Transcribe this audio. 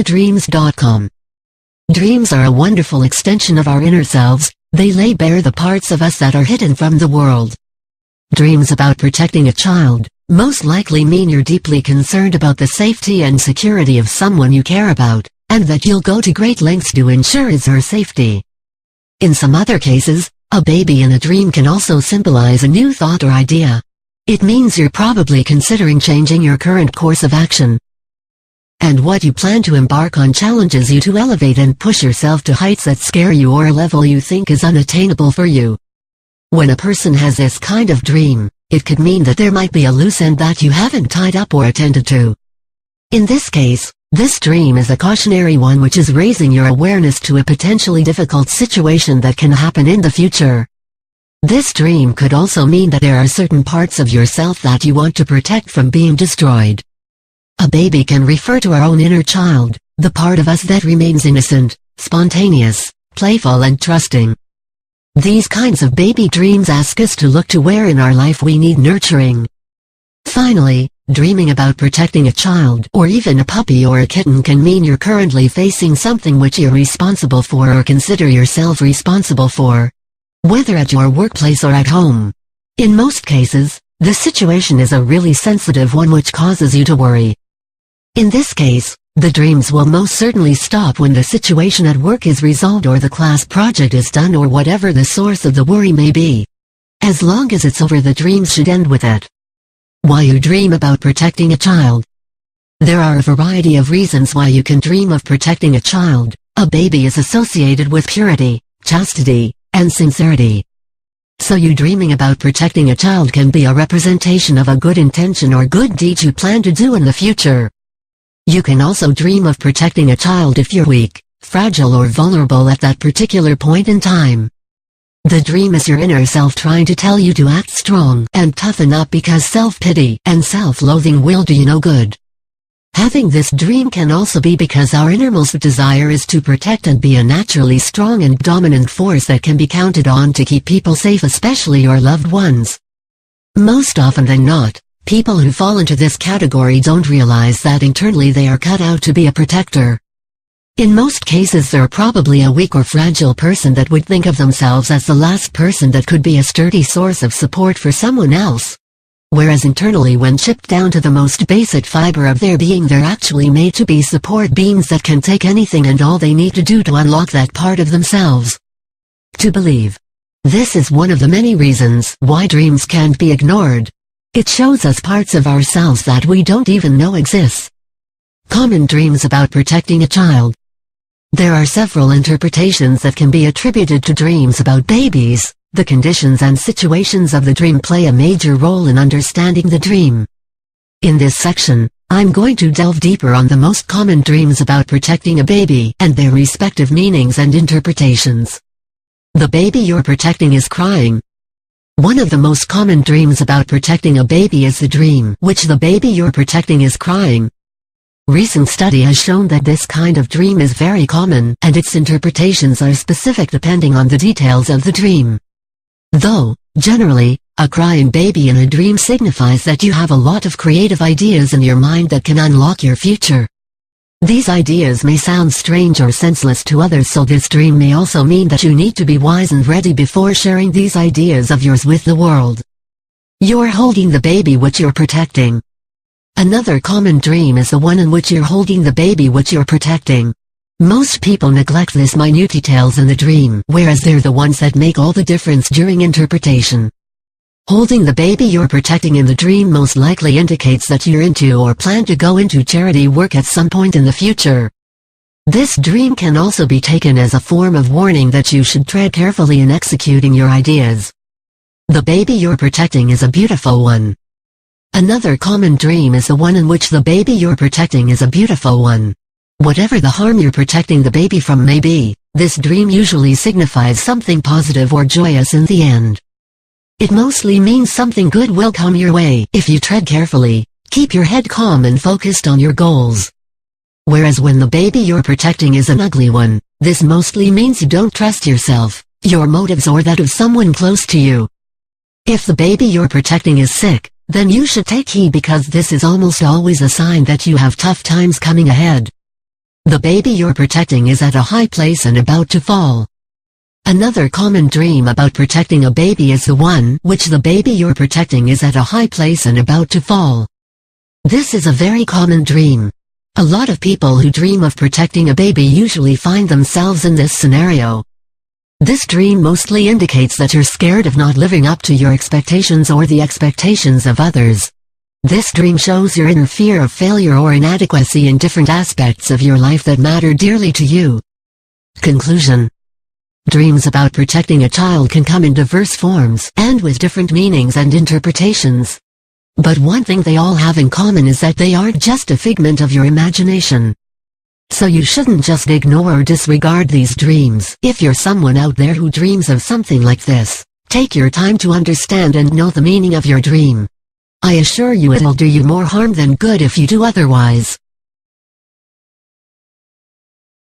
StelaDreams.com. Dreams are a wonderful extension of our inner selves. They lay bare the parts of us that are hidden from the world. Dreams about protecting a child most likely mean you're deeply concerned about the safety and security of someone you care about, and that you'll go to great lengths to ensure his or her safety. In some other cases, a baby in a dream can also symbolize a new thought or idea. It means you're probably considering changing your current course of action. And what you plan to embark on challenges you to elevate and push yourself to heights that scare you or a level you think is unattainable for you. When a person has this kind of dream, it could mean that there might be a loose end that you haven't tied up or attended to. In this case, this dream is a cautionary one which is raising your awareness to a potentially difficult situation that can happen in the future. This dream could also mean that there are certain parts of yourself that you want to protect from being destroyed. A baby can refer to our own inner child, the part of us that remains innocent, spontaneous, playful and trusting. These kinds of baby dreams ask us to look to where in our life we need nurturing. Finally, dreaming about protecting a child or even a puppy or a kitten can mean you're currently facing something which you're responsible for or consider yourself responsible for, whether at your workplace or at home. In most cases, the situation is a really sensitive one which causes you to worry. In this case, the dreams will most certainly stop when the situation at work is resolved or the class project is done or whatever the source of the worry may be. As long as it's over, the dreams should end with it. Why you dream about protecting a child? There are a variety of reasons why you can dream of protecting a child. A baby is associated with purity, chastity, and sincerity. So you dreaming about protecting a child can be a representation of a good intention or good deed you plan to do in the future. You can also dream of protecting a child if you're weak, fragile or vulnerable at that particular point in time. The dream is your inner self trying to tell you to act strong and toughen up because self-pity and self-loathing will do you no good. Having this dream can also be because our innermost desire is to protect and be a naturally strong and dominant force that can be counted on to keep people safe, especially your loved ones. Most often than not, people who fall into this category don't realize that internally they are cut out to be a protector. In most cases they're probably a weak or fragile person that would think of themselves as the last person that could be a sturdy source of support for someone else. Whereas internally, when chipped down to the most basic fiber of their being, they're actually made to be support beams that can take anything and all they need to do to unlock that part of themselves. To believe. This is one of the many reasons why dreams can't be ignored. It shows us parts of ourselves that we don't even know exist. Common dreams about protecting a child. There are several interpretations that can be attributed to dreams about babies. The conditions and situations of the dream play a major role in understanding the dream. In this section, I'm going to delve deeper on the most common dreams about protecting a baby and their respective meanings and interpretations. The baby you're protecting is crying. One of the most common dreams about protecting a baby is the dream which the baby you're protecting is crying. Recent study has shown that this kind of dream is very common, and its interpretations are specific depending on the details of the dream. Though, generally, a crying baby in a dream signifies that you have a lot of creative ideas in your mind that can unlock your future. These ideas may sound strange or senseless to others, so this dream may also mean that you need to be wise and ready before sharing these ideas of yours with the world. You're holding the baby which you're protecting. Another common dream is the one in which you're holding the baby which you're protecting. Most people neglect this minute details in the dream, whereas they're the ones that make all the difference during interpretation. Holding the baby you're protecting in the dream most likely indicates that you're into or plan to go into charity work at some point in the future. This dream can also be taken as a form of warning that you should tread carefully in executing your ideas. The baby you're protecting is a beautiful one. Another common dream is the one in which the baby you're protecting is a beautiful one. Whatever the harm you're protecting the baby from may be, this dream usually signifies something positive or joyous in the end. It mostly means something good will come your way if you tread carefully, keep your head calm and focused on your goals. Whereas when the baby you're protecting is an ugly one, this mostly means you don't trust yourself, your motives, or that of someone close to you. If the baby you're protecting is sick, then you should take heed, because this is almost always a sign that you have tough times coming ahead. The baby you're protecting is at a high place and about to fall. Another common dream about protecting a baby is the one which the baby you're protecting is at a high place and about to fall. This is a very common dream. A lot of people who dream of protecting a baby usually find themselves in this scenario. This dream mostly indicates that you're scared of not living up to your expectations or the expectations of others. This dream shows your inner fear of failure or inadequacy in different aspects of your life that matter dearly to you. Conclusion. Dreams about protecting a child can come in diverse forms and with different meanings and interpretations. But one thing they all have in common is that they aren't just a figment of your imagination. So you shouldn't just ignore or disregard these dreams. If you're someone out there who dreams of something like this, take your time to understand and know the meaning of your dream. I assure you it'll do you more harm than good if you do otherwise.